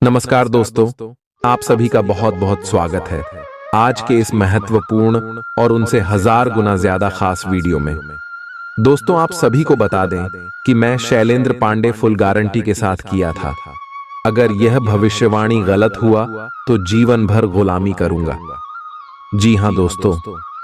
नमस्कार दोस्तों, आप सभी का बहुत बहुत स्वागत है आज के इस महत्वपूर्ण और उनसे हजार गुना ज्यादा खास वीडियो में। दोस्तों, आप सभी को बता दें कि मैं शैलेंद्र पांडे फुल गारंटी के साथ किया था। अगर यह भविष्यवाणी गलत हुआ तो जीवन भर गुलामी करूंगा। जी हां दोस्तों,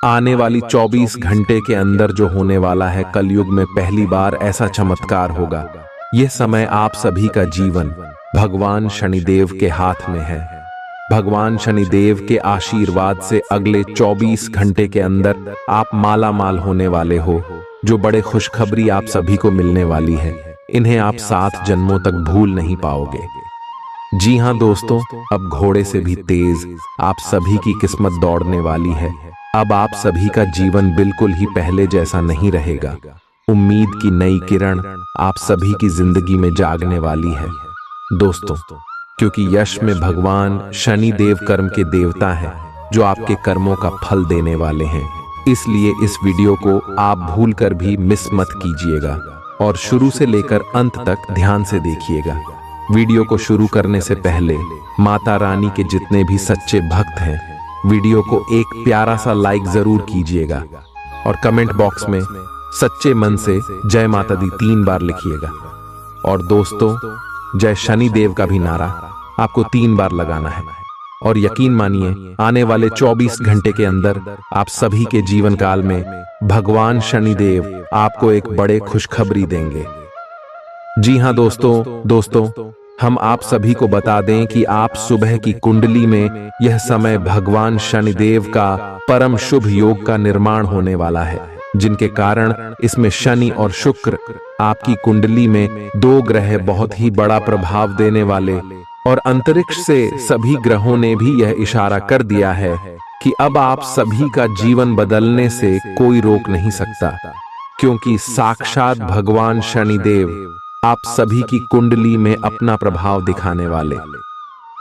आने वाली 24 घंटे के अंदर जो होने वाला है, कलयुग में पहली बार ऐसा चमत्कार होगा। यह समय आप सभी का जीवन भगवान शनिदेव के हाथ में है। भगवान शनिदेव के आशीर्वाद से अगले 24 घंटे के अंदर आप माला माल होने वाले हो। जो बड़े खुशखबरी आप सभी को मिलने वाली है, इन्हें आप 7 जन्मों तक भूल नहीं पाओगे। जी हां दोस्तों, अब घोड़े से भी तेज आप सभी की किस्मत दौड़ने वाली है। अब आप सभी का जीवन बिल्कुल ही पहले जैसा नहीं रहेगा। उम्मीद की नई किरण आप सभी की जिंदगी में जागने वाली है दोस्तों, क्योंकि यश में भगवान शनि देव कर्म के देवता हैं, जो आपके कर्मों का फल देने वाले हैं। इसलिए इस वीडियो को आप भूलकर भी मिस मत कीजिएगा और शुरू से लेकर अंत तक ध्यान से देखिएगा। वीडियो को शुरू करने से पहले माता रानी के जितने भी सच्चे भक्त हैं, वीडियो को एक प्यारा सा लाइक जरूर कीजिएगा और कमेंट बॉक्स में सच्चे मन से जय माता दी 3 बार लिखिएगा। और दोस्तों, जय शनि देव का भी नारा आपको 3 बार लगाना है। और यकीन मानिए, आने वाले 24 घंटे के अंदर आप सभी के जीवन काल में भगवान शनि देव आपको एक बड़े खुशखबरी देंगे। जी हां दोस्तों, हम आप सभी को बता दें कि आप सुबह की कुंडली में यह समय भगवान शनिदेव का परम शुभ योग का निर्माण होने वाला है, जिनके कारण इसमें शनि और शुक्र आपकी कुंडली में 2 ग्रह बहुत ही बड़ा प्रभाव देने वाले। और अंतरिक्ष से सभी ग्रहों ने भी यह इशारा कर दिया है कि अब आप सभी का जीवन बदलने से कोई रोक नहीं सकता, क्योंकि साक्षात भगवान शनिदेव आप सभी की कुंडली में अपना प्रभाव दिखाने वाले।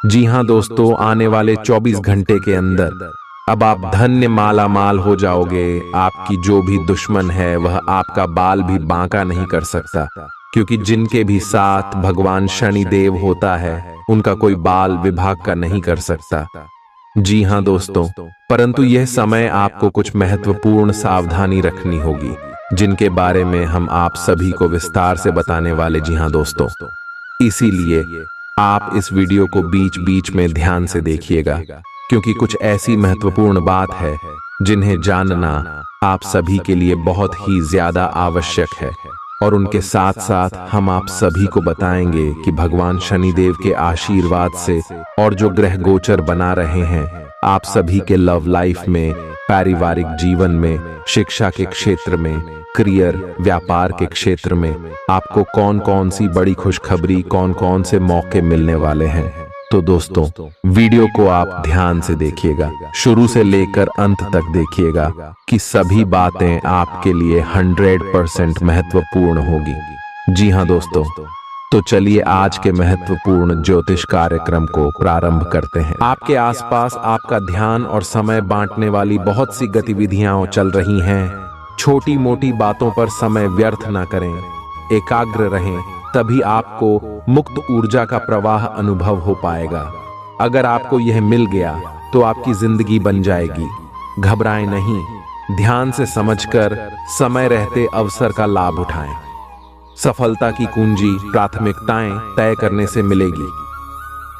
जी हां दोस्तों, आने वाले 24 घंटे के अंदर अब आप धन्य माला माल हो जाओगे। आपकी जो भी दुश्मन है, वह आपका बाल भी बांका नहीं कर सकता, क्योंकि जिनके भी साथ भगवान शनि देव होता है, उनका कोई बाल विभाग का नहीं कर सकता। जी हां दोस्तों, परंतु यह समय आपको कुछ महत्वपूर्ण सावधानी रखनी होगी, जिनके बारे में हम आप सभी को विस्तार से बताने वाले। जी हां दोस्तों, इसीलिए आप इस वीडियो को बीच बीच में ध्यान से देखिएगा, क्योंकि कुछ ऐसी महत्वपूर्ण बात है जिन्हें जानना आप सभी के लिए बहुत ही ज्यादा आवश्यक है। और उनके साथ साथ हम आप सभी को बताएंगे कि भगवान शनिदेव के आशीर्वाद से और जो ग्रह गोचर बना रहे हैं, आप सभी के लव लाइफ में, पारिवारिक जीवन में, शिक्षा के क्षेत्र में, करियर व्यापार के क्षेत्र में आपको कौन कौन सी बड़ी खुशखबरी, कौन कौन से मौके मिलने वाले हैं। तो दोस्तों, वीडियो को आप ध्यान से देखिएगा, शुरू से लेकर अंत तक देखिएगा कि सभी बातें आपके लिए 100% महत्वपूर्ण होगी। जी हां दोस्तों, तो चलिए आज के महत्वपूर्ण ज्योतिष कार्यक्रम को प्रारंभ करते हैं। आपके आसपास आपका ध्यान और समय बांटने वाली बहुत सी गतिविधियां चल रही हैं। छोटी मोटी बातों पर समय व्यर्थ ना करें, एकाग्र रहें, तभी आपको मुक्त ऊर्जा का प्रवाह अनुभव हो पाएगा। अगर आपको यह मिल गया तो आपकी जिंदगी बन जाएगी। घबराएं नहीं, ध्यान से समझकर समय रहते अवसर का लाभ उठाएं। सफलता की कुंजी प्राथमिकताएं तय करने से मिलेगी।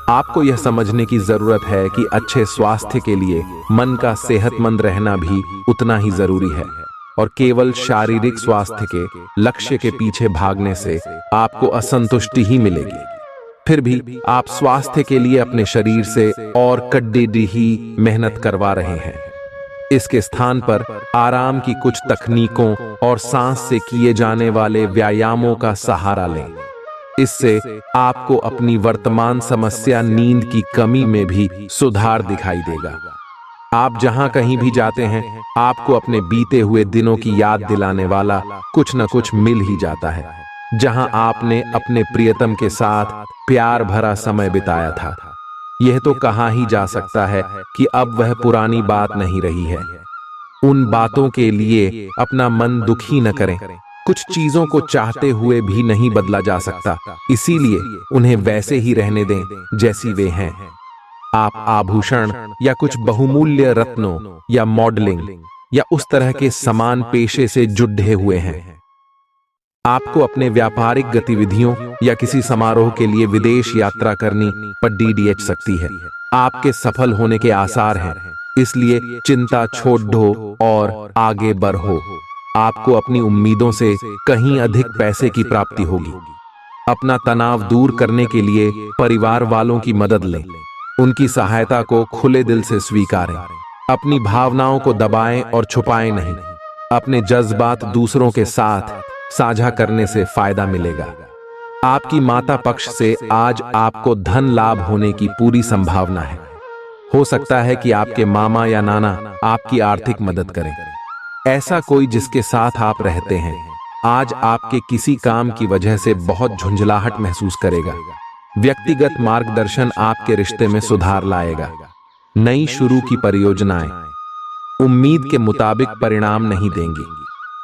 आपको यह समझने की जरूरत है कि अच्छे स्वास्थ्य के लिए मन का सेहतमंद रहना भी उतना ही जरूरी है, और केवल शारीरिक स्वास्थ्य के लक्ष्य के पीछे भागने से आपको असंतुष्टि ही मिलेगी। फिर भी आप स्वास्थ्य के लिए अपने शरीर से और कड़िही मेहनत करवा रहे हैं। इसके स्थान पर आराम की कुछ तकनीकों और सांस से किए जाने वाले व्यायामों का सहारा लें। इससे आपको अपनी वर्तमान समस्या नींद की कमी में भी सुधार दिखाई देगा। आप जहां कहीं भी जाते हैं, आपको अपने बीते हुए दिनों की याद दिलाने वाला कुछ न कुछ मिल ही जाता है, जहां आपने अपने प्रियतम के साथ प्यार भरा समय बिताया था। यह तो कहा ही जा सकता है कि अब वह पुरानी बात नहीं रही है। उन बातों के लिए अपना मन दुखी न करें, कुछ चीजों को चाहते हुए भी नहीं बदला जा सकता, इसीलिए उन्हें वैसे ही रहने दें जैसी वे हैं। आप आभूषण या कुछ बहुमूल्य रत्नों या मॉडलिंग या उस तरह के समान पेशे से जुड़े हुए हैं। आपको अपने व्यापारिक गतिविधियों या किसी समारोह के लिए विदेश यात्रा करनी पर DDH सकती है। आपके सफल होने के आसार हैं, इसलिए चिंता छोड़ दो और आगे बढ़ो। आपको अपनी उम्मीदों से कहीं अधिक पैसे की प्राप्ति होगी। अपना तनाव दूर करने के लिए परिवार वालों की मदद लें, उनकी सहायता को खुले दिल से स्वीकारें। अपनी भावनाओं को दबाएं और छुपाएं नहीं। अपने जज्बात दूसरों के साथ साझा करने से फायदा मिलेगा। आपकी माता पक्ष से आज आपको धन लाभ होने की पूरी संभावना है। हो सकता है कि आपके मामा या नाना आपकी आर्थिक मदद करें। ऐसा कोई जिसके साथ आप रहते हैं आज आपके किसी काम की वजह से बहुत झुंझलाहट महसूस करेगा। व्यक्तिगत मार्गदर्शन आपके रिश्ते में सुधार लाएगा। नई शुरू की परियोजनाएं उम्मीद के मुताबिक परिणाम नहीं देंगी।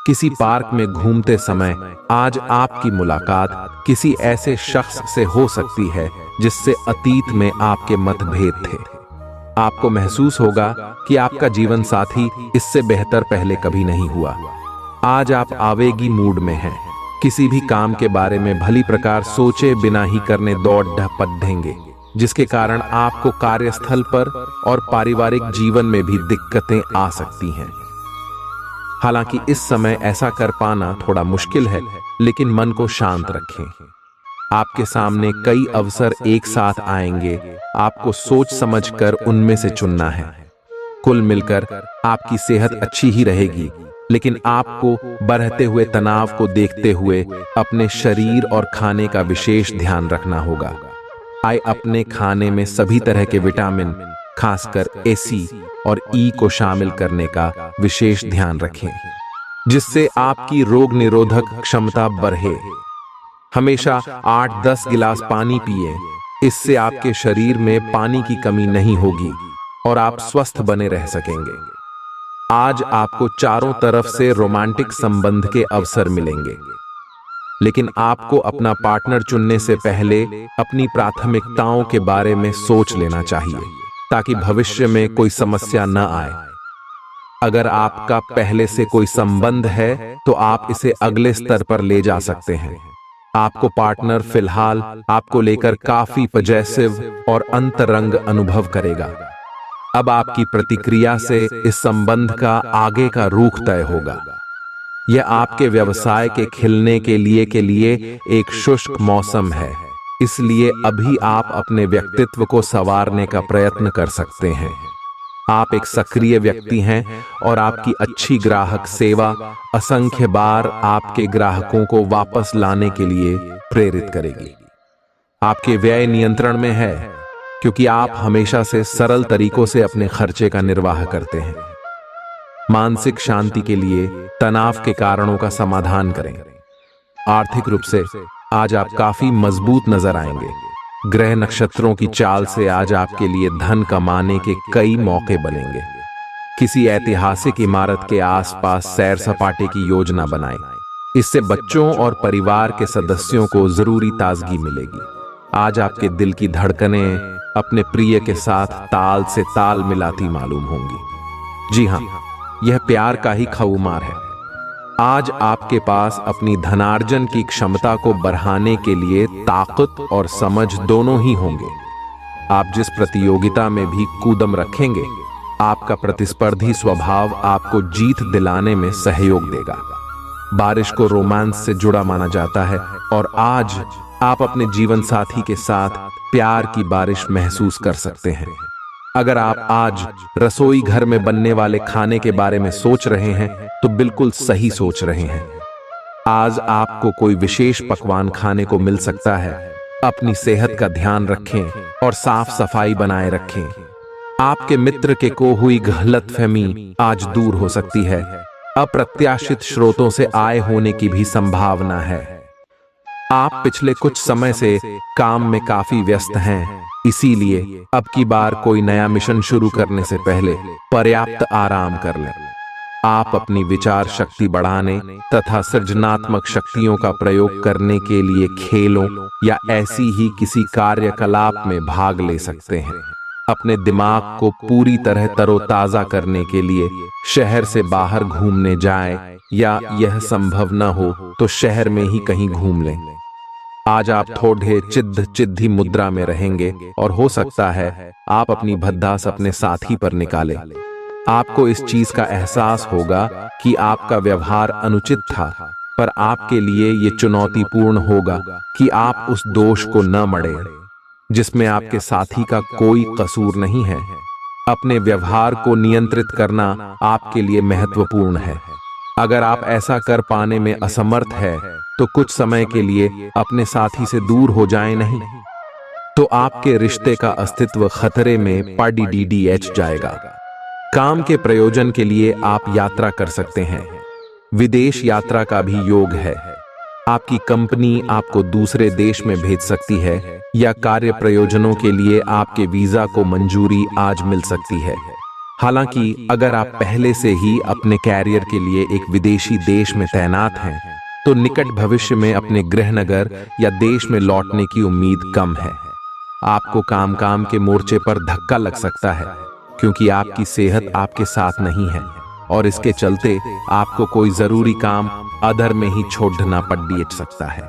किसी पार्क में घूमते समय आज आपकी मुलाकात किसी ऐसे शख्स से हो सकती है जिससे अतीत में आपके मतभेद थे। आपको महसूस होगा कि आपका जीवन साथी इससे बेहतर पहले कभी नहीं हुआ। आज आप आवेगी मूड में हैं। किसी भी काम के बारे में भली प्रकार सोचे बिना ही करने दौड़ ढपटेंगे, जिसके कारण आपको कार्यस्थल पर और पारिवारिक जीवन में भी दिक्कतें आ सकती हैं। हालांकि इस समय ऐसा कर पाना थोड़ा मुश्किल है, लेकिन मन को शांत रखें। आपके सामने कई अवसर एक साथ आएंगे, आपको सोच समझकर उनमें से चुनना है। कुल मिलकर आपकी सेहत अच्छी ही रहेगी, लेकिन आपको बढ़ते हुए तनाव को देखते हुए अपने शरीर और खाने का विशेष ध्यान रखना होगा। अपने खाने में सभी तरह के विटामिन, खासकर AC और E को शामिल करने का विशेष ध्यान रखें, जिससे आपकी रोग निरोधक क्षमता बढ़े। हमेशा 8-10 गिलास पानी पिएं, इससे आपके शरीर में पानी की कमी नहीं होगी और आप स्वस्थ बने रह सकेंगे। आज आपको चारों तरफ से रोमांटिक संबंध के अवसर मिलेंगे, लेकिन आपको अपना पार्टनर चुनने से पहले अपनी प्राथमिकताओं के बारे में सोच लेना चाहिए, ताकि भविष्य में कोई समस्या न आए। अगर आपका पहले से कोई संबंध है तो आप इसे अगले स्तर पर ले जा सकते हैं। आपको पार्टनर फिलहाल आपको लेकर काफी पॉजिटिव और अंतरंग अनुभव करेगा। अब आपकी प्रतिक्रिया से इस संबंध का आगे का रुख तय होगा। यह आपके व्यवसाय के खिलने के लिए एक शुष्क मौसम है, इसलिए अभी आप अपने व्यक्तित्व को संवारने का प्रयत्न कर सकते हैं। आप एक सक्रिय व्यक्ति हैं और आपकी अच्छी ग्राहक सेवा असंख्य बार आपके ग्राहकों को वापस लाने के लिए प्रेरित करेगी। आपके व्यय नियंत्रण में है, क्योंकि आप हमेशा से सरल तरीकों से अपने खर्चे का निर्वाह करते हैं। मानसिक शांति के लिए तनाव के कारणों का समाधान करें। आर्थिक रूप से आज आप काफी मजबूत नजर आएंगे। ग्रह नक्षत्रों की चाल से आज आपके लिए धन कमाने के कई मौके बनेंगे। किसी ऐतिहासिक इमारत के आसपास सैर सपाटे की योजना बनाएं। इससे बच्चों और परिवार के सदस्यों को जरूरी ताजगी मिलेगी। आज आपके दिल की धड़कनें अपने प्रिय के साथ ताल से ताल मिलाती मालूम होंगी। जी हाँ, यह प्यार का ही खुमार है। आज आपके पास अपनी धनार्जन की क्षमता को बढ़ाने के लिए ताकत और समझ दोनों ही होंगे। आप जिस प्रतियोगिता में भी कूदम रखेंगे, आपका प्रतिस्पर्धी स्वभाव आपको जीत दिलाने में सहयोग देगा। बारिश को रोमांस से जुड़ा माना जाता है और आज आप अपने जीवन साथी के साथ प्यार की बारिश महसूस कर सकते हैं। अगर आप आज रसोई घर में बनने वाले खाने के बारे में सोच रहे हैं तो बिल्कुल सही सोच रहे हैं। आज आपको कोई विशेष पकवान खाने को मिल सकता है। अपनी सेहत का ध्यान रखें और साफ सफाई बनाए रखें। आपके मित्र के को हुई गलतफहमी आज दूर हो सकती है। अप्रत्याशित स्रोतों से आय होने की भी संभावना है। आप पिछले कुछ समय से काम में काफी व्यस्त हैं, इसीलिए अब की बार कोई नया मिशन शुरू करने से पहले पर्याप्त आराम कर लें। आप अपनी विचार शक्ति बढ़ाने तथा सृजनात्मक शक्तियों का प्रयोग करने के लिए खेलों या ऐसी ही किसी कार्यकलाप में भाग ले सकते हैं। अपने दिमाग को पूरी तरह तरोताजा करने के लिए शहर से बाहर घूमने जाएं, या यह संभव न हो तो शहर में ही कहीं घूम लें। आज आप थोड़े चिद्धी मुद्रा में रहेंगे और हो सकता है आप अपनी भद्दास अपने साथी पर निकालें। आपको इस चीज का एहसास होगा कि आपका व्यवहार अनुचित था, पर आपके लिए ये चुनौतीपूर्ण होगा कि आप उस दोष को न मढ़ें जिसमें आपके साथी का कोई कसूर नहीं है। अपने व्यवहार को नियंत्रित करना आपके लिए महत्वपूर्ण है। अगर आप ऐसा कर पाने में असमर्थ है तो कुछ समय के लिए अपने साथी से दूर हो जाएं नहीं, तो आपके रिश्ते का अस्तित्व खतरे में पड़ जाएगा। काम के प्रयोजन के लिए आप यात्रा कर सकते हैं। विदेश यात्रा का भी योग है। आपकी कंपनी आपको दूसरे देश में भेज सकती है या कार्य प्रयोजनों के लिए आपके वीजा को मंजूरी आज मिल सकती है। हालांकि अगर आप पहले से ही अपने कैरियर के लिए एक विदेशी देश में तैनात हैं, तो निकट भविष्य में अपने गृहनगर या देश में लौटने की उम्मीद कम है। आपको काम के मोर्चे पर धक्का लग सकता है क्योंकि आपकी सेहत आपके साथ नहीं है और इसके चलते आपको कोई जरूरी काम अधर में ही छोड़ना पड़ सकता है।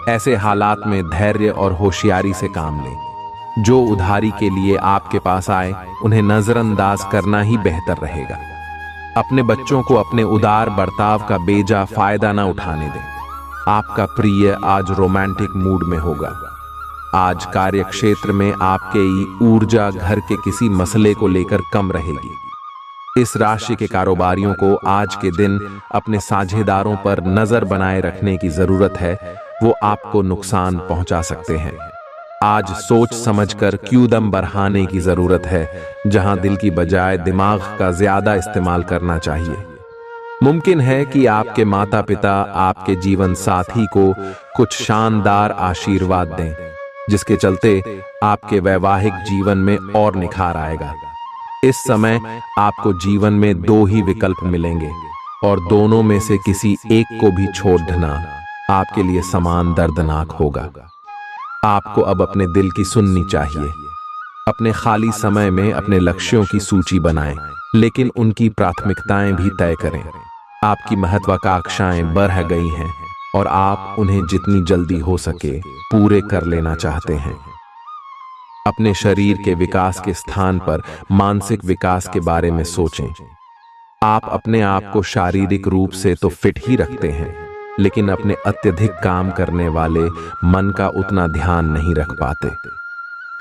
ऐसे हालात में धैर्य और होशियारी से काम लें। जो उधारी के लिए आपके पास आए उन्हें नजरअंदाज करना ही बेहतर रहेगा। अपने बच्चों को अपने उदार बर्ताव का बेजा फायदा न उठाने दें। आपका प्रिय आज रोमांटिक मूड में होगा। आज कार्य क्षेत्र में आपकी ऊर्जा घर के किसी मसले को लेकर कम रहेगी। इस राशि के कारोबारियों को आज के दिन अपने साझेदारों पर नजर बनाए रखने की जरूरत है, वो आपको नुकसान पहुंचा सकते हैं। आज सोच समझकर क्यूदम बढ़ाने की जरूरत है, जहां दिल की बजाय दिमाग का ज्यादा इस्तेमाल करना चाहिए। मुमकिन है कि आपके माता पिता आपके जीवन साथी को कुछ शानदार आशीर्वाद दें, जिसके चलते आपके वैवाहिक जीवन में और निखार आएगा। इस समय आपको जीवन में दो ही विकल्प मिलेंगे और दोनों में से किसी एक को भी छोड़ना आपके लिए समान दर्दनाक होगा। आपको अब अपने दिल की सुननी चाहिए। अपने खाली समय में अपने लक्ष्यों की सूची बनाएं, लेकिन उनकी प्राथमिकताएं भी तय करें। आपकी महत्वाकांक्षाएं बढ़ गई हैं और आप उन्हें जितनी जल्दी हो सके पूरे कर लेना चाहते हैं। अपने शरीर के विकास के स्थान पर मानसिक विकास के बारे में सोचें। आप अपने आप को शारीरिक रूप से तो फिट ही रखते हैं, लेकिन अपने अत्यधिक काम करने वाले मन का उतना ध्यान नहीं रख पाते।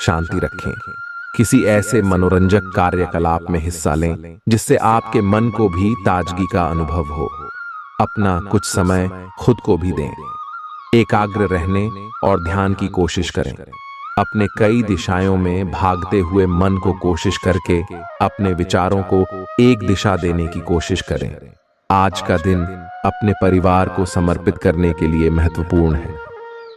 शांति रखें। किसी ऐसे मनोरंजक कार्यकलाप में हिस्सा लें जिससे आपके मन को भी ताजगी का अनुभव हो। अपना कुछ समय खुद को भी दें। एकाग्र रहने और ध्यान की कोशिश करें। अपने कई दिशाओं में भागते हुए मन को कोशिश करके अपने विचारों को एक दिशा देने की कोशिश करें। आज का दिन अपने परिवार को समर्पित करने के लिए महत्वपूर्ण है।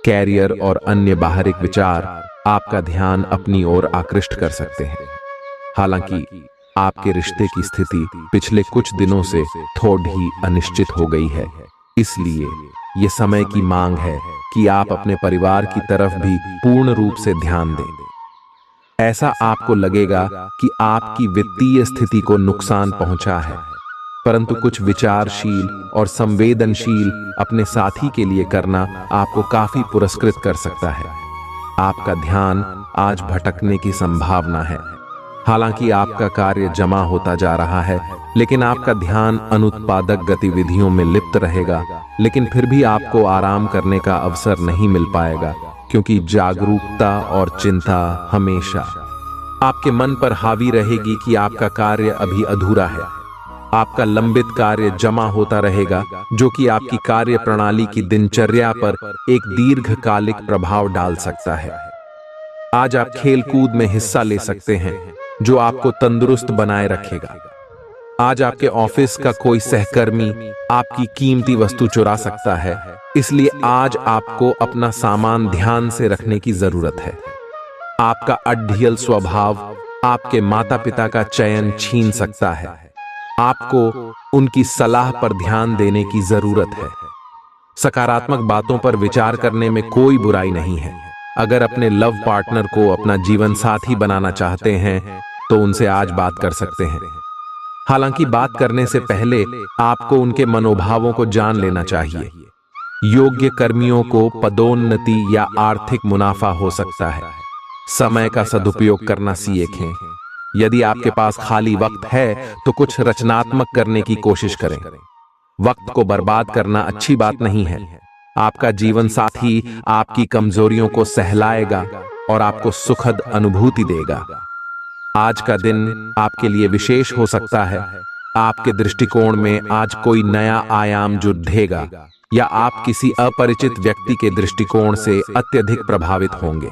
कैरियर और अन्य बाहरिक विचार आपका ध्यान अपनी ओर आकृष्ट कर सकते हैं। हालांकि आपके रिश्ते की स्थिति पिछले कुछ दिनों से थोड़ी अनिश्चित हो गई है, इसलिए ये समय की मांग है कि आप अपने परिवार की तरफ भी पूर्ण रूप से ध्यान दें। ऐसा आपको लगेगा कि आपकी वित्तीय स्थिति को नुकसान पहुंचा है, परंतु कुछ विचारशील और संवेदनशील अपने साथी के लिए करना आपको काफी पुरस्कृत कर सकता है। आपका ध्यान आज भटकने की संभावना है। हालांकि आपका कार्य जमा होता जा रहा है, लेकिन आपका ध्यान अनुत्पादक गतिविधियों में लिप्त रहेगा। लेकिन फिर भी आपको आराम करने का अवसर नहीं मिल पाएगा, क्योंकि जागरूकता और चिंता हमेशा आपके मन पर हावी रहेगी कि आपका कार्य अभी अधूरा है। आपका लंबित कार्य जमा होता रहेगा, जो कि आपकी कार्य प्रणाली की दिनचर्या पर एक दीर्घकालिक प्रभाव डाल सकता है। आज आप खेलकूद में हिस्सा ले सकते हैं, जो आपको तंदुरुस्त बनाए रखेगा। आज आपके ऑफिस का कोई सहकर्मी आपकी कीमती वस्तु चुरा सकता है, इसलिए आज आपको अपना सामान ध्यान से रखने की जरूरत है। आपका अड्ढियल स्वभाव आपके माता पिता का चयन छीन सकता है। आपको उनकी सलाह पर ध्यान देने की जरूरत है। सकारात्मक बातों पर विचार करने में कोई बुराई नहीं है। अगर अपने लव पार्टनर को अपना जीवन साथी बनाना चाहते हैं तो उनसे आज बात कर सकते हैं। हालांकि बात करने से पहले आपको उनके मनोभावों को जान लेना चाहिए। योग्य कर्मियों को पदोन्नति या आर्थिक मुनाफा हो सकता है। समय का सदुपयोग करना सीखें। यदि आपके पास खाली वक्त है तो कुछ रचनात्मक करने की कोशिश करें। वक्त को बर्बाद करना अच्छी बात नहीं है। आपका जीवन साथी आपकी कमजोरियों को सहलाएगा और आपको सुखद अनुभूति देगा। आज का दिन आपके लिए विशेष हो सकता है। आपके दृष्टिकोण में आज कोई नया आयाम जुड़ेगा या आप किसी अपरिचित व्यक्ति के दृष्टिकोण से अत्यधिक प्रभावित होंगे।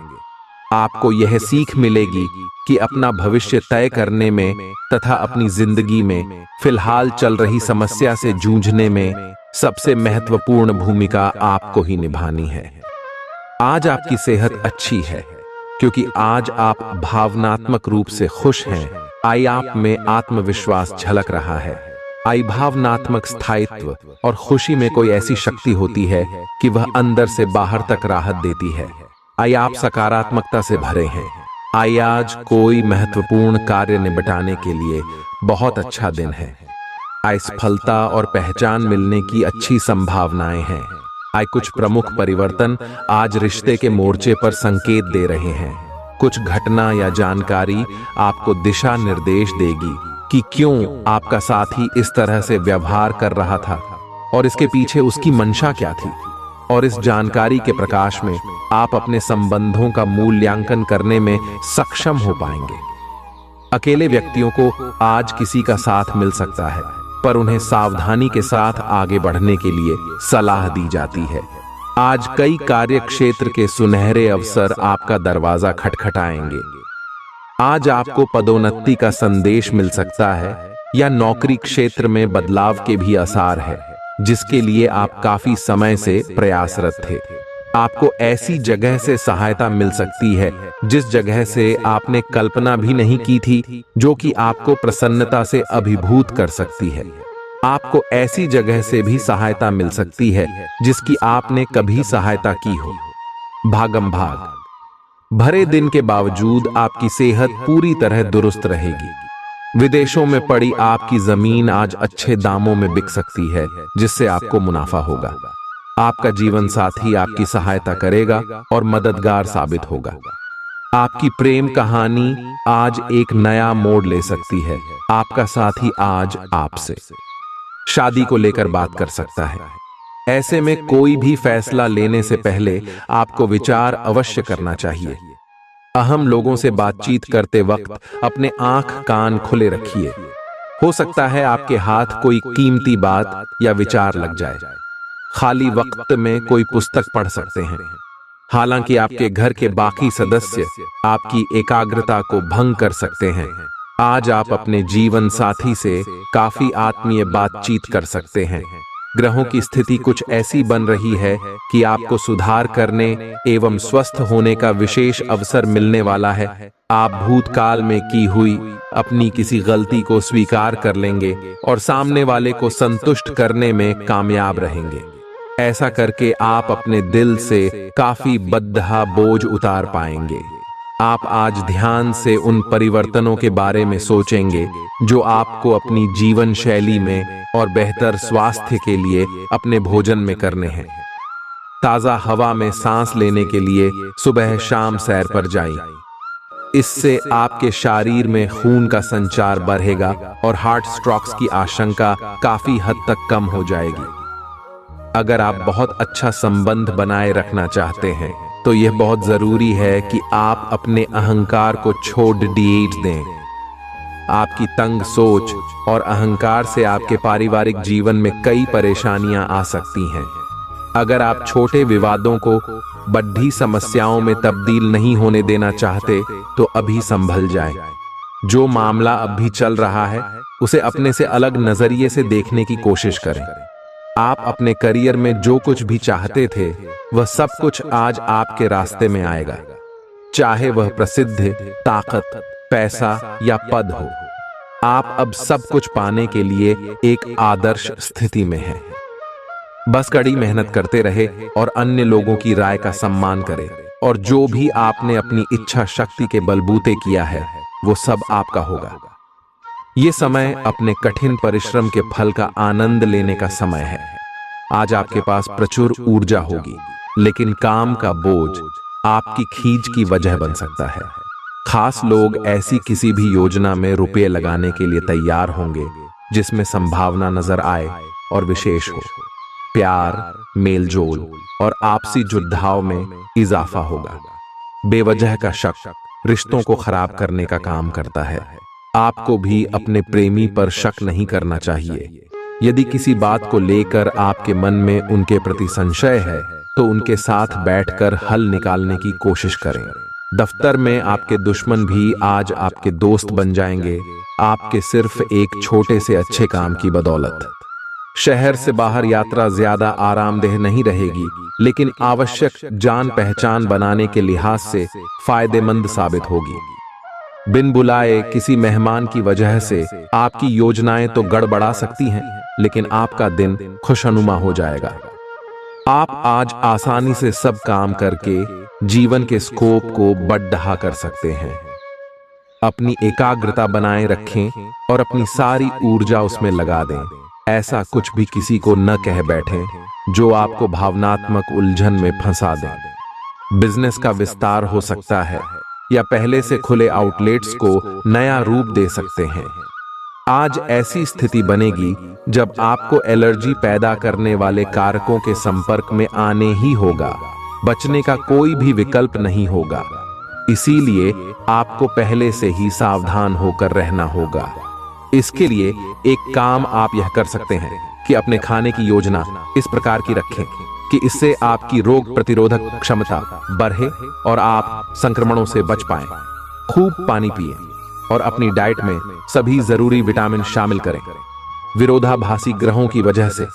आपको यह सीख मिलेगी कि अपना भविष्य तय करने में तथा अपनी जिंदगी में फिलहाल चल रही समस्या से जूझने में सबसे महत्वपूर्ण भूमिका आपको ही निभानी है। आज आपकी सेहत अच्छी है क्योंकि आज आप भावनात्मक रूप से खुश हैं। आई आप में आत्मविश्वास झलक रहा है। आई भावनात्मक स्थायित्व और खुशी में कोई ऐसी शक्ति होती है कि वह अंदर से बाहर तक राहत देती है। आई आप सकारात्मकता से भरे हैं। आई आज कोई महत्वपूर्ण कार्य निपटाने के लिए बहुत अच्छा दिन है। आई सफलता और पहचान मिलने की अच्छी संभावनाएं हैं। आई कुछ प्रमुख परिवर्तन आज रिश्ते के मोर्चे पर संकेत दे रहे हैं। कुछ घटना या जानकारी आपको दिशा निर्देश देगी कि क्यों आपका साथी इस तरह से व्यवहार कर रहा था और इसके पीछे उसकी मंशा क्या थी। और इस जानकारी के प्रकाश में आप अपने संबंधों का मूल्यांकन करने में सक्षम हो पाएंगे। अकेले व्यक्तियों को आज किसी का साथ मिल सकता है, पर उन्हें सावधानी के साथ आगे बढ़ने के लिए सलाह दी जाती है। आज कई कार्य क्षेत्र के सुनहरे अवसर आपका दरवाजा खटखटाएंगे। आज आपको पदोन्नति का संदेश मिल सकता है या नौकरी क्षेत्र में बदलाव के भी आसार है जिसके लिए आप काफी समय से प्रयासरत थे। आपको ऐसी जगह से सहायता मिल सकती है जिस जगह से आपने कल्पना भी नहीं की थी, जो कि आपको प्रसन्नता से अभिभूत कर सकती है। आपको ऐसी जगह से भी सहायता मिल सकती है जिसकी आपने कभी सहायता की हो। भागम भाग भरे दिन के बावजूद आपकी सेहत पूरी तरह दुरुस्त रहेगी। विदेशों में पड़ी आपकी जमीन आज अच्छे दामों में बिक सकती है जिससे आपको मुनाफा होगा। आपका जीवन साथी आपकी सहायता करेगा और मददगार साबित होगा। आपकी प्रेम कहानी आज एक नया मोड़ ले सकती है। आपका साथी आज आपसे शादी को लेकर बात कर सकता है। ऐसे में कोई भी फैसला लेने से पहले आपको विचार अवश्य करना चाहिए। अहम लोगों से बातचीत करते वक्त अपने आंख कान खुले रखिए। हो सकता है आपके हाथ कोई कीमती बात या विचार लग जाए। खाली वक्त में कोई पुस्तक पढ़ सकते हैं। हालांकि आपके घर के बाकी सदस्य आपकी एकाग्रता को भंग कर सकते हैं। आज आप अपने जीवन साथी से काफी आत्मीय बातचीत कर सकते हैं। ग्रहों की स्थिति कुछ ऐसी बन रही है कि आपको सुधार करने एवं स्वस्थ होने का विशेष अवसर मिलने वाला है। आप भूतकाल में की हुई अपनी किसी गलती को स्वीकार कर लेंगे और सामने वाले को संतुष्ट करने में कामयाब रहेंगे। ऐसा करके आप अपने दिल से काफी बद्धा बोझ उतार पाएंगे। आप आज ध्यान से उन परिवर्तनों के बारे में सोचेंगे जो आपको अपनी जीवन शैली में और बेहतर स्वास्थ्य के लिए अपने भोजन में करने हैं। ताजा हवा में सांस लेने के लिए सुबह शाम सैर पर जाइए। इससे आपके शरीर में खून का संचार बढ़ेगा और हार्ट स्ट्रोक्स की आशंका काफी हद तक कम हो जाएगी। अगर आप बहुत अच्छा संबंध बनाए रखना चाहते हैं तो यह बहुत जरूरी है कि आप अपने अहंकार को छोड़ दें। आपकी तंग सोच और अहंकार से आपके पारिवारिक जीवन में कई परेशानियां आ सकती हैं। अगर आप छोटे विवादों को बड़ी समस्याओं में तब्दील नहीं होने देना चाहते तो अभी संभल जाएं। जो मामला अब भी चल रहा है उसे अपने से अलग नजरिए से देखने की कोशिश करें। आप अपने करियर में जो कुछ भी चाहते थे वह सब कुछ आज आपके रास्ते में आएगा, चाहे वह प्रसिद्ध, ताकत, पैसा या पद हो। आप अब सब कुछ पाने के लिए एक आदर्श स्थिति में हैं। बस कड़ी मेहनत करते रहे और अन्य लोगों की राय का सम्मान करें, और जो भी आपने अपनी इच्छा शक्ति के बलबूते किया है वो सब आपका होगा। ये समय अपने कठिन परिश्रम के फल का आनंद लेने का समय है। आज आपके पास प्रचुर ऊर्जा होगी, लेकिन काम का बोझ आपकी खींच की वजह बन सकता है। खास लोग ऐसी किसी भी योजना में रुपए लगाने के लिए तैयार होंगे जिसमें संभावना नजर आए और विशेष हो। प्यार, मेलजोल और आपसी जुड़ाव में इजाफा होगा। बेवजह का शक रिश्तों को खराब करने का काम करता है। आपको भी अपने प्रेमी पर शक नहीं करना चाहिए। यदि किसी बात को लेकर आपके मन में उनके प्रति संशय है तो उनके साथ बैठकर हल निकालने की कोशिश करें। दफ्तर में आपके दुश्मन भी आज आपके दोस्त बन जाएंगे, आपके सिर्फ एक छोटे से अच्छे काम की बदौलत। शहर से बाहर यात्रा ज्यादा आरामदेह नहीं रहेगी, लेकिन आवश्यक जान पहचान बनाने के लिहाज से फायदेमंद साबित होगी। बिन बुलाए किसी मेहमान की वजह से आपकी योजनाएं तो गड़बड़ा सकती हैं, लेकिन आपका दिन खुशनुमा हो जाएगा। आप आज आसानी से सब काम करके जीवन के स्कोप को बढ़ा कर सकते हैं। अपनी एकाग्रता बनाए रखें और अपनी सारी ऊर्जा उसमें लगा दें। ऐसा कुछ भी किसी को न कह बैठें जो आपको भावनात्मक उलझन में फंसा दें। बिजनेस का विस्तार हो सकता है या पहले से खुले आउटलेट्स को नया रूप दे सकते हैं। आज ऐसी स्थिति बनेगी जब आपको एलर्जी पैदा करने वाले कारकों के संपर्क में आने ही होगा। बचने का कोई भी विकल्प नहीं होगा। इसीलिए आपको पहले से ही सावधान होकर रहना होगा। इसके लिए एक काम आप यह कर सकते हैं कि अपने खाने की योजना इस प्रकार की रखें कि इससे आपकी रोग प्रतिरोधक क्षमता बढ़े और आप संक्रमणों से बच पाएं। खूब पानी पिएं और अपनी डाइट में सभी जरूरी विटामिन शामिल करें। विरोधाभासी ग्रहों की वजह से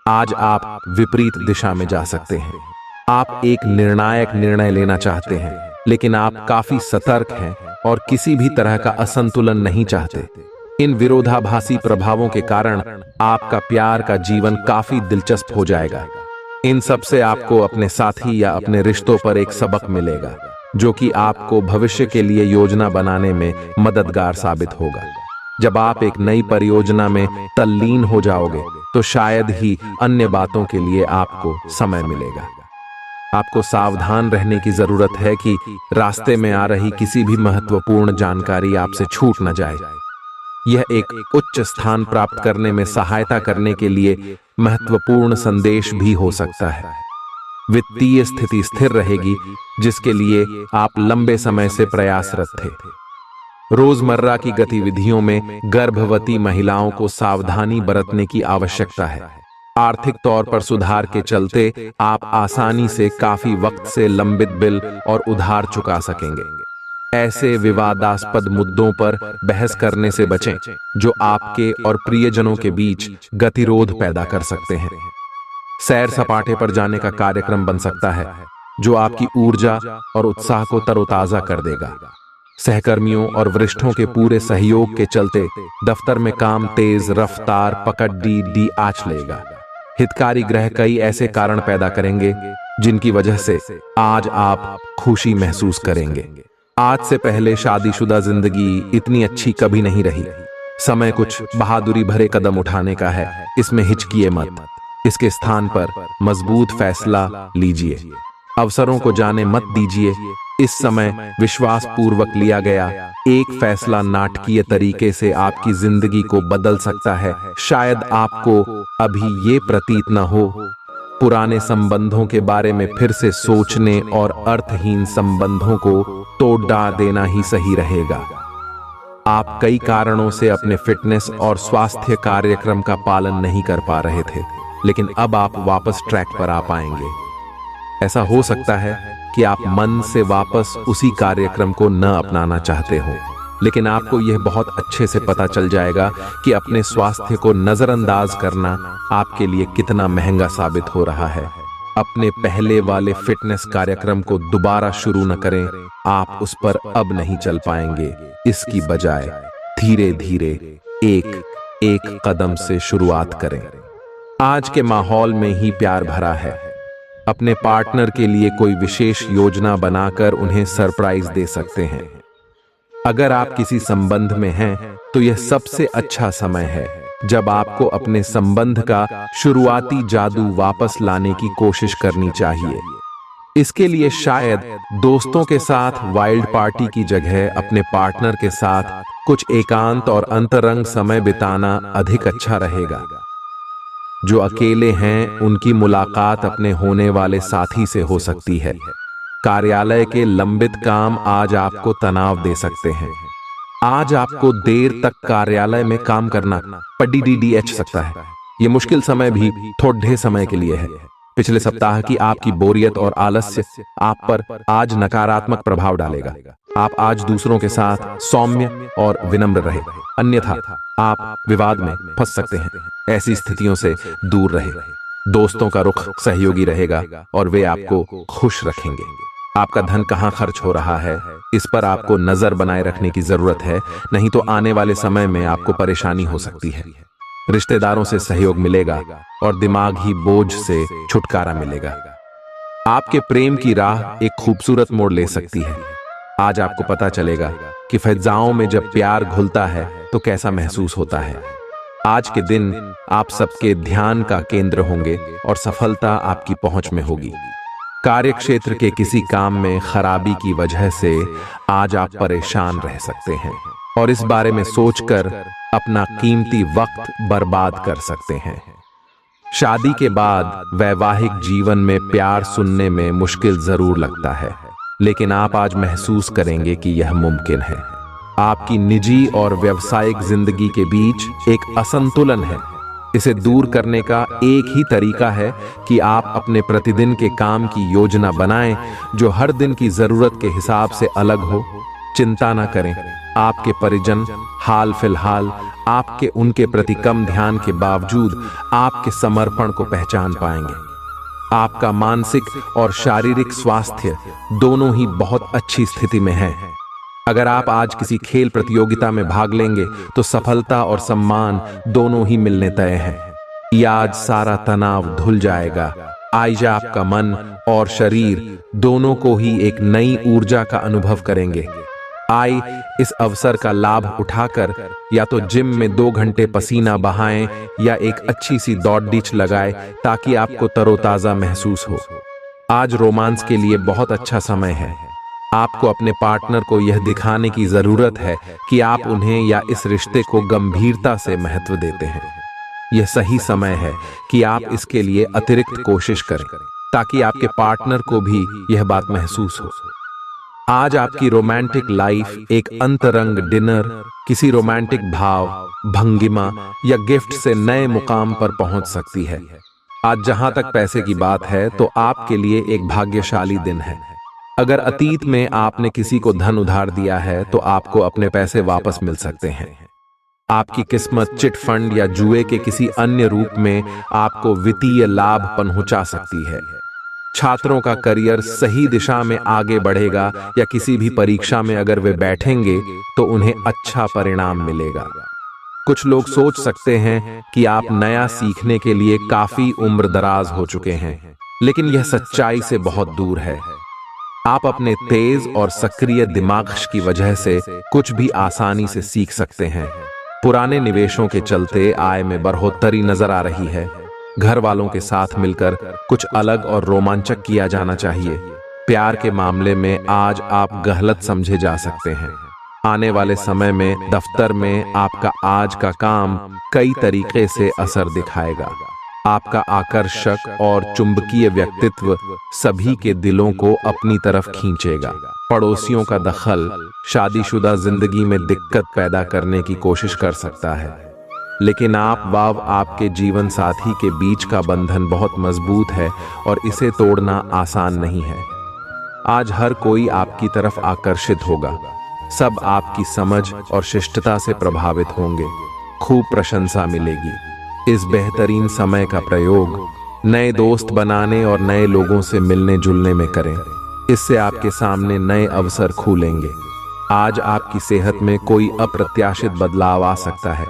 आज आप विपरीत दिशा में जा सकते हैं। आप एक निर्णायक निर्णय लेना चाहते हैं, लेकिन आप काफी सतर्क हैं और किसी भी तरह का असंतुलन नहीं चाहते। इन विरोधाभासी प्रभावों के कारण आपका प्यार का जीवन काफी दिलचस्प हो जाएगा। इन सब से आपको अपने साथी या अपने रिश्तों पर एक सबक मिलेगा, जो कि आपको भविष्य के लिए योजना बनाने में मददगार साबित होगा। जब आप एक नई परियोजना में तल्लीन हो जाओगे तो शायद ही अन्य बातों के लिए आपको समय मिलेगा। आपको सावधान रहने की जरूरत है कि रास्ते में आ रही किसी भी महत्वपूर्ण जानकारी आपसे छूट न जाए। यह एक उच्च स्थान प्राप्त करने में सहायता करने के लिए महत्वपूर्ण संदेश भी हो सकता है। वित्तीय स्थिति स्थिर रहेगी, जिसके लिए आप लंबे समय से प्रयासरत थे। रोजमर्रा की गतिविधियों में गर्भवती महिलाओं को सावधानी बरतने की आवश्यकता है। आर्थिक तौर पर सुधार के चलते आप आसानी से काफी वक्त से लंबित बिल और उधार चुका सकेंगे। ऐसे विवादास्पद मुद्दों पर बहस करने से बचें जो आपके और प्रियजनों के बीच गतिरोध पैदा कर सकते हैं। सैर सपाटे पर जाने का कार्यक्रम बन सकता है, जो आपकी ऊर्जा और उत्साह को तरोताजा कर देगा। सहकर्मियों और वरिष्ठों के पूरे सहयोग के चलते दफ्तर में काम तेज रफ्तार पकड़ डी आंच लेगा। हितकारी ग्रह कई ऐसे कारण पैदा करेंगे जिनकी वजह से आज आप खुशी महसूस करेंगे। आज से पहले शादीशुदा जिंदगी इतनी अच्छी कभी नहीं रही। समय कुछ बहादुरी भरे कदम उठाने का है, इसमें हिचकिए मत। इसके स्थान पर मजबूत फैसला लीजिए। अवसरों को जाने मत दीजिए। इस समय विश्वास पूर्वक लिया गया एक फैसला नाटकीय तरीके से आपकी जिंदगी को बदल सकता है। शायद आपको अभी ये प्रतीत न हो, पुराने संबंधों के बारे में फिर से सोचने और अर्थहीन संबंधों को तोड़ देना ही सही रहेगा। आप कई कारणों से अपने फिटनेस और स्वास्थ्य कार्यक्रम का पालन नहीं कर पा रहे थे, लेकिन अब आप वापस ट्रैक पर आ पाएंगे। ऐसा हो सकता है कि आप मन से वापस उसी कार्यक्रम को न अपनाना चाहते हो, लेकिन आपको यह बहुत अच्छे से पता चल जाएगा कि अपने स्वास्थ्य को नजरअंदाज करना आपके लिए कितना महंगा साबित हो रहा है। अपने पहले वाले फिटनेस कार्यक्रम को दोबारा शुरू न करें, आप उस पर अब नहीं चल पाएंगे। इसकी बजाय धीरे धीरे एक एक कदम से शुरुआत करें। आज के माहौल में ही प्यार भरा है। अपने पार्टनर के लिए कोई विशेष योजना बनाकर उन्हें सरप्राइज दे सकते हैं। अगर आप किसी संबंध में हैं तो यह सबसे अच्छा समय है जब आपको अपने संबंध का शुरुआती जादू वापस लाने की कोशिश करनी चाहिए। इसके लिए शायद दोस्तों के साथ वाइल्ड पार्टी की जगह अपने पार्टनर के साथ कुछ एकांत और अंतरंग समय बिताना अधिक अच्छा रहेगा। जो अकेले हैं उनकी मुलाकात अपने होने वाले साथी से हो सकती है। कार्यालय के लंबित काम आज आपको तनाव दे सकते हैं। आज आपको देर तक कार्यालय में काम करना पड़ीडीडीएच सकता है। ये मुश्किल समय भी थोड़े समय के लिए है। पिछले सप्ताह की आपकी बोरियत और आलस्य आप पर आज नकारात्मक प्रभाव डालेगा। आप आज दूसरों के साथ सौम्य और विनम्र रहे, अन्यथा आप विवाद में फंस सकते हैं। ऐसी स्थितियों से दूर रहे। दोस्तों का रुख सहयोगी रहेगा और वे आपको खुश रखेंगे। आपका धन कहाँ खर्च हो रहा है, इस पर आपको नजर बनाए रखने की जरूरत है, नहीं तो आने वाले समय में आपको परेशानी हो सकती है। रिश्तेदारों से सहयोग मिलेगा और दिमागी बोझ से छुटकारा मिलेगा। आपके प्रेम की राह एक खूबसूरत मोड़ ले सकती है। आज आपको पता चलेगा कि फ़िज़ाओं में जब प्यार घुलता है तो कैसा महसूस होता है। आज के दिन आप सबके ध्यान का केंद्र होंगे और सफलता आपकी पहुंच में होगी। कार्यक्षेत्र के किसी काम में खराबी की वजह से आज आप परेशान रह सकते हैं और इस बारे में सोचकर अपना कीमती वक्त बर्बाद कर सकते हैं। शादी के बाद वैवाहिक जीवन में प्यार सुनने में मुश्किल जरूर लगता है, लेकिन आप आज महसूस करेंगे कि यह मुमकिन है। आपकी निजी और व्यावसायिक जिंदगी के बीच एक असंतुलन है। इसे दूर करने का एक ही तरीका है कि आप अपने प्रतिदिन के काम की योजना बनाएं जो हर दिन की जरूरत के हिसाब से अलग हो। चिंता न करें, आपके परिजन हाल फिलहाल आपके उनके प्रति कम ध्यान के बावजूद आपके समर्पण को पहचान पाएंगे। आपका मानसिक और शारीरिक स्वास्थ्य दोनों ही बहुत अच्छी स्थिति में है। अगर आप आज किसी खेल प्रतियोगिता में भाग लेंगे तो सफलता और सम्मान दोनों ही मिलने तय हैं। यह आज सारा तनाव धुल जाएगा। आज आपका मन और शरीर दोनों को ही एक नई ऊर्जा का अनुभव करेंगे। आई इस अवसर का लाभ उठाकर या तो जिम में 2 घंटे पसीना बहाएं या एक अच्छी सी दौड़-डीच लगाएं ताकि आपको तरोताजा महसूस हो। आज रोमांस के लिए बहुत अच्छा समय है। आपको अपने पार्टनर को यह दिखाने की जरूरत है कि आप उन्हें या इस रिश्ते को गंभीरता से महत्व देते हैं। यह सही समय है कि आप इसके लिए अतिरिक्त कोशिश करें ताकि आपके पार्टनर को भी यह बात महसूस हो। आज आपकी रोमांटिक लाइफ एक अंतरंग डिनर, किसी रोमांटिक भाव, भंगिमा या गिफ्ट से नए मुकाम पर पहुंच सकती है। आज जहां तक पैसे की बात है तो आपके लिए एक भाग्यशाली दिन है। अगर अतीत में आपने किसी को धन उधार दिया है तो आपको अपने पैसे वापस मिल सकते हैं। आपकी किस्मत चिट फंड या जुए के किसी अन्य रूप में आपको वित्तीय लाभ पहुंचा सकती है। छात्रों का करियर सही दिशा में आगे बढ़ेगा या किसी भी परीक्षा में अगर वे बैठेंगे तो उन्हें अच्छा परिणाम मिलेगा। कुछ लोग सोच सकते हैं कि आप नया सीखने के लिए काफी उम्र दराज हो चुके हैं, लेकिन यह सच्चाई से बहुत दूर है। आप अपने तेज और सक्रिय दिमाग की वजह से कुछ भी आसानी से सीख सकते हैं। पुराने निवेशों के चलते आय में बढ़ोतरी नजर आ रही है। घर वालों के साथ मिलकर कुछ अलग और रोमांचक किया जाना चाहिए। प्यार के मामले में आज आप गलत समझे जा सकते हैं। आने वाले समय में दफ्तर में आपका आज का काम कई तरीके से असर दिखाएगा। आपका आकर्षक और चुंबकीय व्यक्तित्व सभी के दिलों को अपनी तरफ खींचेगा। पड़ोसियों का दखल शादीशुदा जिंदगी में दिक्कत पैदा करने की कोशिश कर सकता है, लेकिन आपके जीवन साथी के बीच का बंधन बहुत मजबूत है और इसे तोड़ना आसान नहीं है। आज हर कोई आपकी तरफ आकर्षित होगा। सब आपकी समझ और शिष्टता से प्रभावित होंगे। खूब प्रशंसा मिलेगी। इस बेहतरीन समय का प्रयोग नए दोस्त बनाने और नए लोगों से मिलने जुलने में करें। इससे आपके सामने नए अवसर खुलेंगे। आज आपकी सेहत में कोई अप्रत्याशित बदलाव आ सकता है,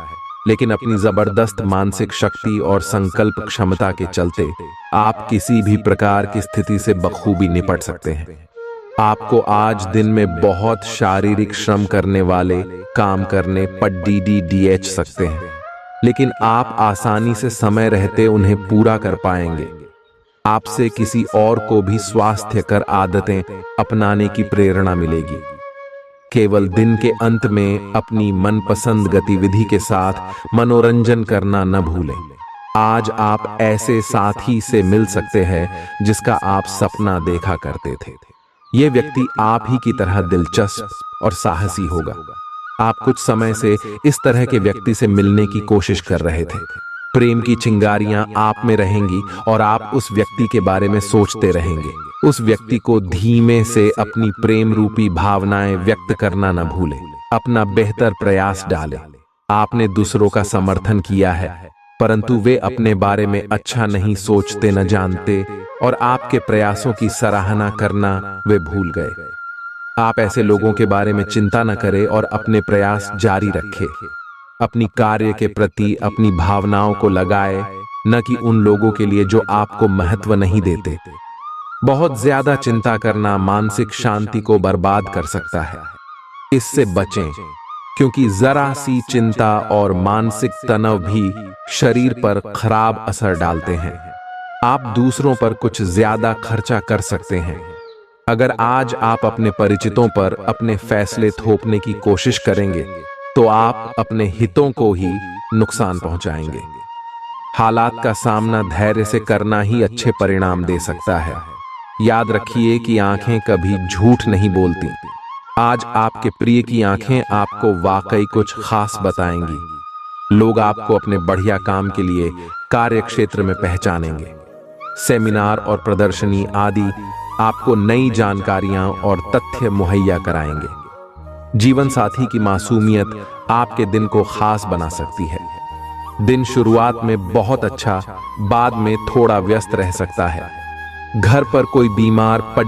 लेकिन अपनी जबरदस्त मानसिक शक्ति और संकल्प क्षमता के चलते आप किसी भी प्रकार की स्थिति से बखूबी निपट सकते हैं। आपको आज दिन में बहुत शारीरिक श्रम करने वाले काम करने पड़ सकते हैं, लेकिन आप आसानी से समय रहते उन्हें पूरा कर पाएंगे। आपसे किसी और को भी स्वास्थ्यकर आदतें अपनाने की प्रेरणा मिलेगी। केवल दिन के अंत में अपनी मनपसंद गतिविधि के साथ मनोरंजन करना न भूलें। आज आप ऐसे साथी से मिल सकते हैं जिसका आप सपना देखा करते थे। यह व्यक्ति आप ही की तरह दिलचस्प और साहसी होगा। आप कुछ समय से इस तरह के व्यक्ति से मिलने की कोशिश कर रहे थे। प्रेम की चिंगारियां आप में रहेंगी और आप उस व्यक्ति के बारे में सोचते रहेंगे। उस व्यक्ति को धीमे से अपनी प्रेम रूपी भावनाएं व्यक्त करना न भूलें। अपना बेहतर प्रयास डालें। आपने दूसरों का समर्थन किया है, परंतु वे अपने बारे में अच्छा नहीं सोचते, न जानते, और आपके प्रयासों की सराहना करना वे भूल गए। आप ऐसे लोगों के बारे में चिंता न करें और अपने प्रयास जारी रखें। अपनी कार्य के प्रति अपनी भावनाओं को लगाए, न कि उन लोगों के लिए जो आपको महत्व नहीं देते। बहुत ज्यादा चिंता करना मानसिक शांति को बर्बाद कर सकता है। इससे बचें, क्योंकि जरा सी चिंता और मानसिक तनाव भी शरीर पर खराब असर डालते हैं। आप दूसरों पर कुछ ज्यादा खर्चा कर सकते हैं। अगर आज आप अपने परिचितों पर अपने फैसले थोपने की कोशिश करेंगे तो आप अपने हितों को ही नुकसान पहुंचाएंगे। हालात का सामना धैर्य से करना ही अच्छे परिणाम दे सकता है। याद रखिए कि आंखें कभी झूठ नहीं बोलती। आज आपके प्रिय की आंखें आपको वाकई कुछ खास बताएंगी। लोग आपको अपने बढ़िया काम के लिए कार्य क्षेत्र में पहचानेंगे। सेमिनार और प्रदर्शनी आदि आपको नई जानकारियां और तथ्य मुहैया कराएंगे। जीवन साथी की मासूमियत आपके दिन को खास बना सकती है। दिन शुरुआत में बहुत अच्छा, बाद में थोड़ा व्यस्त रह सकता है। घर पर कोई बीमार पड़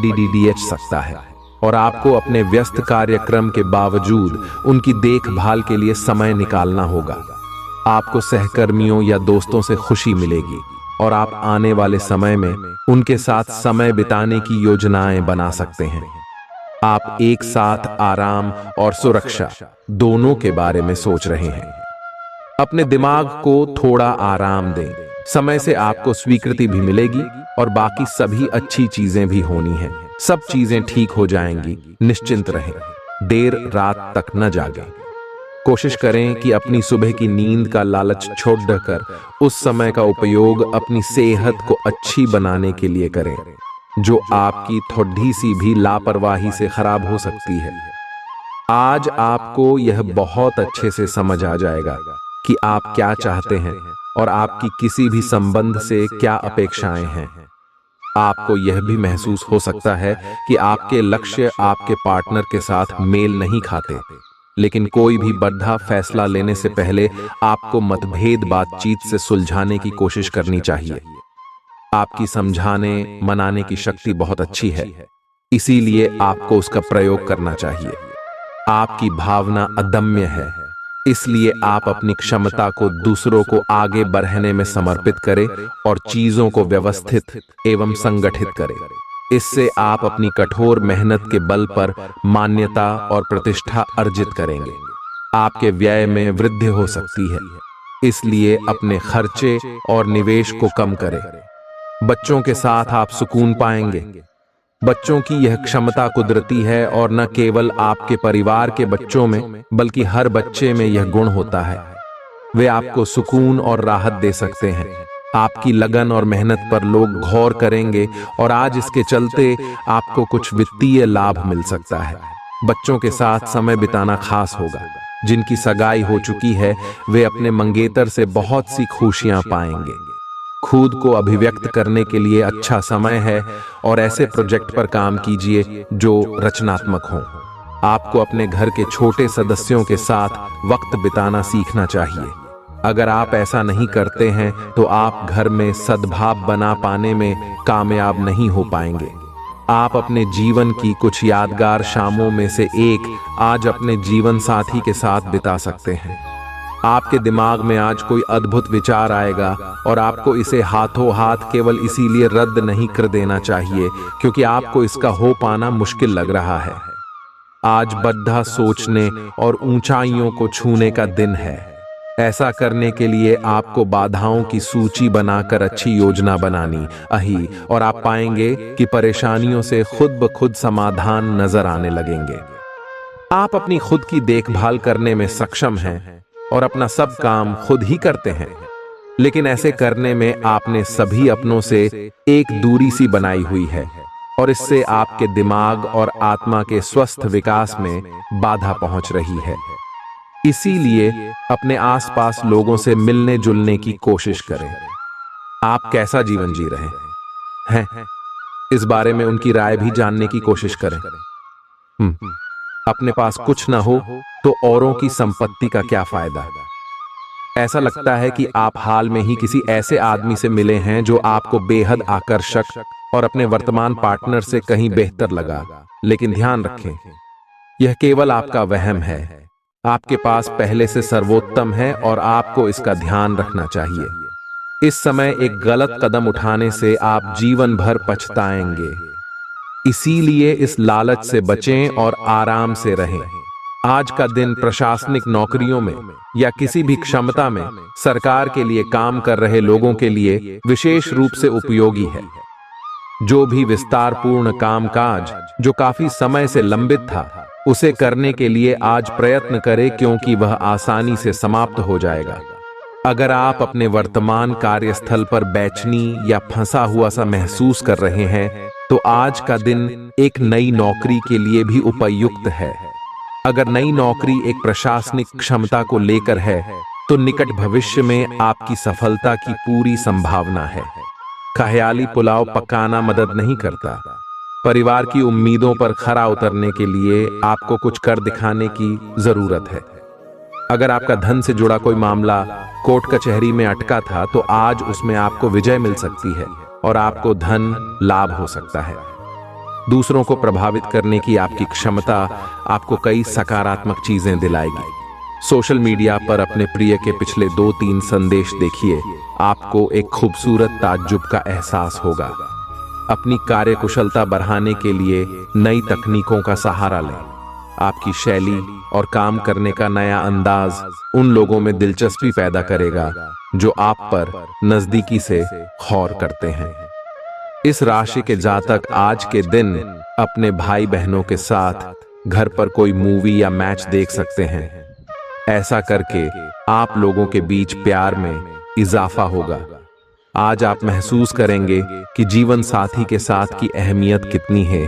सकता है और आपको अपने व्यस्त कार्यक्रम के बावजूद उनकी देखभाल के लिए समय निकालना होगा। आपको सहकर्मियों या दोस्तों से खुशी मिलेगी और आप आने वाले समय में उनके साथ समय बिताने की योजनाएं बना सकते हैं। आप एक साथ आराम और सुरक्षा दोनों के बारे में सोच रहे हैं। अपने दिमाग को थोड़ा आराम दें। समय से आपको स्वीकृति भी मिलेगी और बाकी सभी अच्छी चीजें भी होनी हैं। सब चीजें ठीक हो जाएंगी, निश्चिंत रहें। देर रात तक न जागें। कोशिश करें कि अपनी सुबह की नींद का लालच छोड़कर उस समय का उपयोग अपनी सेहत को अच्छी बनाने के लिए करें, जो आपकी थोड़ी सी भी लापरवाही से खराब हो सकती है। आज आपको यह बहुत अच्छे से समझ आ जाएगा कि आप क्या चाहते हैं और आपकी किसी भी संबंध से क्या अपेक्षाएं हैं। आपको यह भी महसूस हो सकता है कि आपके लक्ष्य आपके पार्टनर के साथ मेल नहीं खाते, लेकिन कोई भी बड़ा फैसला लेने से पहले आपको मतभेद बातचीत से सुलझाने की कोशिश करनी चाहिए। आपकी समझाने मनाने की शक्ति बहुत अच्छी है, इसीलिए आपको उसका प्रयोग करना चाहिए। आपकी भावना अदम्य है, इसलिए आप अपनी क्षमता को दूसरों को आगे बढ़ने में समर्पित करें और चीजों को व्यवस्थित एवं संगठित करें। इससे आप अपनी कठोर मेहनत के बल पर मान्यता और प्रतिष्ठा अर्जित करेंगे। आपके व्यय में वृद्धि हो सकती है, इसलिए अपने खर्चे और निवेश को कम करें। बच्चों के साथ आप सुकून पाएंगे। बच्चों की यह क्षमता कुदरती है और न केवल आपके परिवार के बच्चों में बल्कि हर बच्चे में यह गुण होता है। वे आपको सुकून और राहत दे सकते हैं। आपकी लगन और मेहनत पर लोग गौर करेंगे और आज इसके चलते आपको कुछ वित्तीय लाभ मिल सकता है। बच्चों के साथ समय बिताना खास होगा। जिनकी सगाई हो चुकी है वे अपने मंगेतर से बहुत सी खुशियां पाएंगे। खुद को अभिव्यक्त करने के लिए अच्छा समय है और ऐसे प्रोजेक्ट पर काम कीजिए जो रचनात्मक हों। आपको अपने घर के छोटे सदस्यों के साथ वक्त बिताना सीखना चाहिए। अगर आप ऐसा नहीं करते हैं तो आप घर में सद्भाव बना पाने में कामयाब नहीं हो पाएंगे। आप अपने जीवन की कुछ यादगार शामों में से एक आज अपने जीवन साथी के साथ बिता सकते हैं। आपके दिमाग में आज कोई अद्भुत विचार आएगा और आपको इसे हाथों हाथ केवल इसीलिए रद्द नहीं कर देना चाहिए क्योंकि आपको इसका हो पाना मुश्किल लग रहा है। आज बड़ा सोचने और ऊंचाइयों को छूने का दिन है। ऐसा करने के लिए आपको बाधाओं की सूची बनाकर अच्छी योजना बनानी अही और आप पाएंगे कि परेशानियों से खुद ब खुद समाधान नजर आने लगेंगे। आप अपनी खुद की देखभाल करने में सक्षम हैं और अपना सब काम खुद ही करते हैं, लेकिन ऐसे करने में आपने सभी अपनों से एक दूरी सी बनाई हुई है और इससे आपके दिमाग और आत्मा के स्वस्थ विकास में बाधा पहुंच रही है। इसीलिए अपने आसपास लोगों से मिलने जुलने की कोशिश करें। आप कैसा जीवन जी रहे हैं, इस बारे में उनकी राय भी जानने की कोशिश करें। अपने पास कुछ ना हो तो औरों की संपत्ति का क्या फायदा। ऐसा लगता है कि आप हाल में ही किसी ऐसे आदमी से मिले हैं जो आपको बेहद आकर्षक और अपने वर्तमान पार्टनर से कहीं बेहतर लगा, लेकिन ध्यान रखें, यह केवल आपका वहम है। आपके पास पहले से सर्वोत्तम है और आपको इसका ध्यान रखना चाहिए। इस समय एक गलत कदम उठाने से आप जीवन भर पछताएंगे। इसीलिए इस लालच से बचें और आराम से रहें। आज का दिन प्रशासनिक नौकरियों में या किसी भी क्षमता में सरकार के लिए काम कर रहे लोगों के लिए विशेष रूप से उपयोगी है। जो भी विस्तारपूर्ण कामकाज जो काफी समय से लंबित था, उसे करने के लिए आज प्रयत्न करें क्योंकि वह आसानी से समाप्त हो जाएगा। अगर आप अपने वर्तमान कार्यस्थल पर बेचैनी या फंसा हुआ सा महसूस कर रहे हैं, तो आज का दिन एक नई नौकरी के लिए भी उपयुक्त है। अगर नई नौकरी एक प्रशासनिक क्षमता को लेकर है, तो निकट भविष्य में आपकी सफलता की पूरी संभावना है। ख्याली पुलाव पकाना मदद नहीं करता। परिवार की उम्मीदों पर खरा उतरने के लिए आपको कुछ कर दिखाने की जरूरत है। अगर आपका धन से जुड़ा कोई मामला कोर्ट कचहरी में अटका था, तो आज उसमें आपको विजय मिल सकती है और आपको धन लाभ हो सकता है। दूसरों को प्रभावित करने की आपकी क्षमता आपको कई सकारात्मक चीजें दिलाएगी। सोशल मीडिया पर अपने प्रिय के पिछले 2-3 संदेश देखिए, आपको एक खूबसूरत ताज्जुब का एहसास होगा। अपनी कार्यकुशलता बढ़ाने के लिए नई तकनीकों का सहारा लें। आपकी शैली और काम करने का नया अंदाज उन लोगों में दिलचस्पी पैदा करेगा जो आप पर नजदीकी से गौर करते हैं। इस राशि के जातक आज के दिन अपने भाई बहनों के साथ घर पर कोई मूवी या मैच देख सकते हैं। ऐसा करके आप लोगों के बीच प्यार में इजाफा होगा। आज आप महसूस करेंगे कि जीवन साथी के साथ की अहमियत कितनी है।